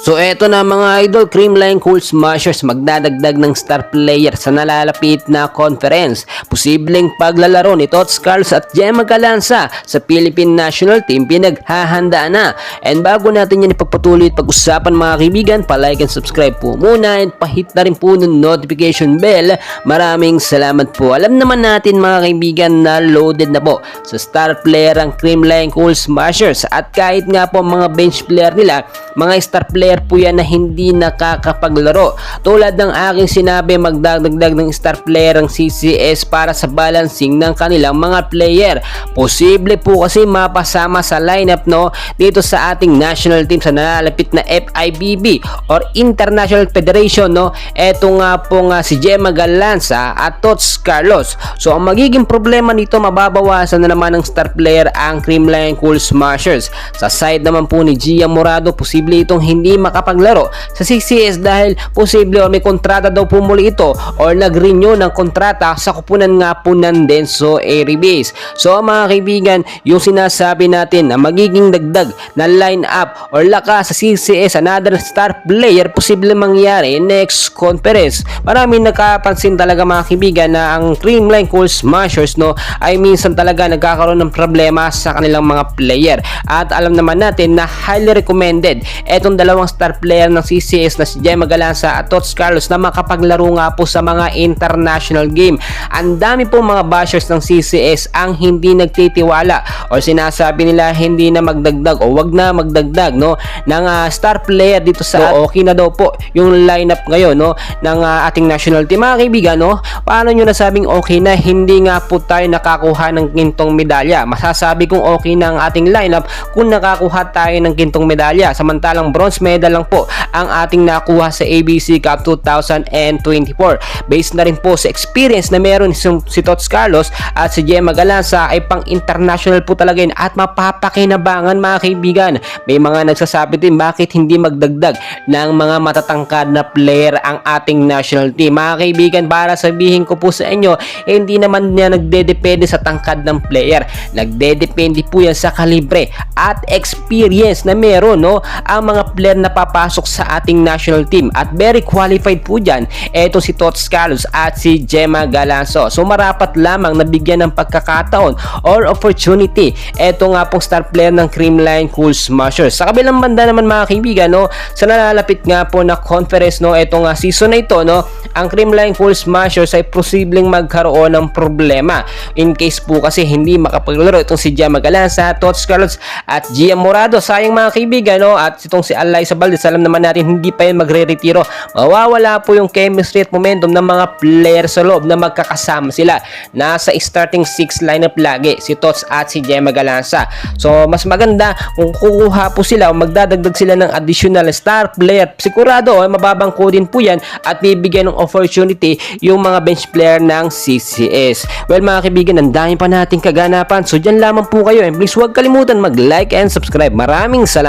So eto na mga idol, Creamline Cool Smashers magdadagdag ng star player sa nalalapit na conference. Posibleng paglalaro ni Tots Carlos at Gemma Galanza sa Philippine National Team pinaghahanda na. And bago natin yan ipagpatuloy at pag-usapan mga kaibigan, pa-like and subscribe po muna and pahit na rin po ng notification bell. Maraming salamat po. Alam naman natin mga kaibigan na loaded na po sa star player ang Creamline Cool Smashers, at kahit nga po mga bench player nila, mga star player po yan na hindi nakakapaglaro. Tulad ng aking sinabi, magdadagdag ng star player ang CCS para sa balancing ng kanilang mga player. Posible po kasi mapasama sa lineup dito sa ating national team sa nalalapit na FIVB or International Federation Eto nga po si Gemma Galanza at Tots Carlos. So ang magiging problema nito, mababawasan na naman ng star player ang Creamline Cool Smashers. Sa side naman po ni Gia Morado, posible itong hindi makapaglaro sa CCS dahil posible or may kontrata daw po muli ito or nag-renew ng kontrata sa kupunan nga po ng Denso Airbase. So mga kaibigan, yung sinasabi natin na magiging dagdag na line-up or lakas sa CCS, another star player, posible mangyari next conference. Maraming nakapansin talaga mga kaibigan na ang Creamline Cool Smashers ay minsan talaga nagkakaroon ng problema sa kanilang mga player, at alam naman natin na highly recommended etong dalawang star player ng CCS na si Gemma Galanza at Tots Carlos na makapaglaro nga po sa mga international game. Ang dami po mga bashers ng CCS ang hindi nagtitiwala or sinasabi nila hindi na magdagdag o wag na magdagdag ng star player dito sa okay na daw po yung lineup ngayon ng ating national team. Mga kaibigan, paano nyo nasabing okay na hindi nga po tayo nakakuha ng gintong medalya? Masasabi kong okay na ang ating lineup kung nakakuha tayo ng gintong medalya, samantalang bronze medal lang po ang ating nakuha sa ABC Cup 2024. Based na rin po sa experience na meron si Tots Carlos at si Gemma Galanza, ay pang international po talaga yun at mapapakinabangan mga kaibigan. May mga nagsasabi din bakit hindi magdagdag ng mga matatangkad na player ang ating national team. Mga kaibigan, para sabihin ko po sa inyo, hindi naman niya nagdedepende sa tangkad ng player. Nagdedepende po yan sa kalibre at experience na meron ang mga player na papasok sa ating national team, at very qualified po dyan eto si Tots Carlos at si Gemma Galanza. So marapat lamang nabigyan ng pagkakataon or opportunity eto nga pong star player ng Creamline Cool Smashers. Sa kabilang banda naman mga kaibigan, sa nalalapit nga po na conference etong season na ito, ang Creamline Cool Smashers ay posibleng magkaroon ng problema in case po kasi hindi makapaglaro itong si Gemma Galanza, Tots Carlos at Gia Morado. Sayang mga kaibigan, at itong si Alyssa Valdez, alam naman natin hindi pa yun magre-retiro. Mawawala po yung chemistry at momentum ng mga player sa loob na magkakasama sila. Nasa starting 6 lineup lagi si Tots at si Gemma Galanza. So mas maganda kung kukuha po sila o magdadagdag sila ng additional star player. Sigurado mababangko din po yan at bibigyan ng opportunity yung mga bench player ng CCS. Well mga kaibigan, ang dami pa nating kaganapan. So dyan lamang po kayo, and please huwag kalimutan mag-like and subscribe. Maraming salamat.